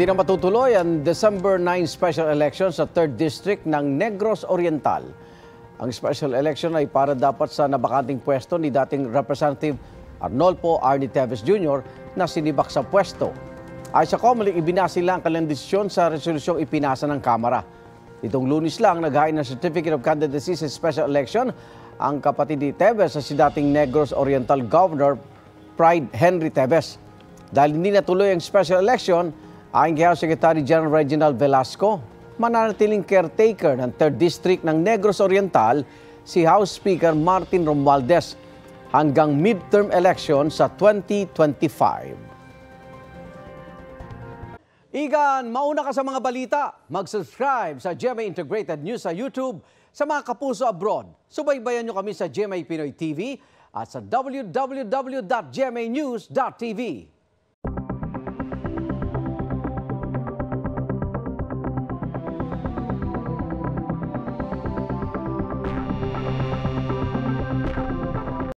Hindi na matutuloy ang December 9 special election sa 3rd District ng Negros Oriental. Ang special election ay para dapat sa nabakanting pwesto ni dating Representative Arnolfo Arnie Teves Jr. na sinibak sa pwesto. Ay sa COMELEC, ibinasi lang ang kanilang desisyon sa resolusyong ipinasa ng Kamara. Itong Lunes lang, naghain ng Certificate of Candidacy sa special election ang kapatid ni Teves sa si dating Negros Oriental Governor Pride Henry Teves. Dahil hindi natuloy ang special election, ayon kay House Secretary General Reginald Velasco, mananatiling caretaker ng 3rd District ng Negros Oriental si House Speaker Martin Romualdez hanggang midterm election sa 2025. Igan, mauna ka sa mga balita. Mag-subscribe sa GMA Integrated News sa YouTube. Sa mga kapuso abroad, subaybayan nyo kami sa GMA Pinoy TV at sa www.gmanews.tv.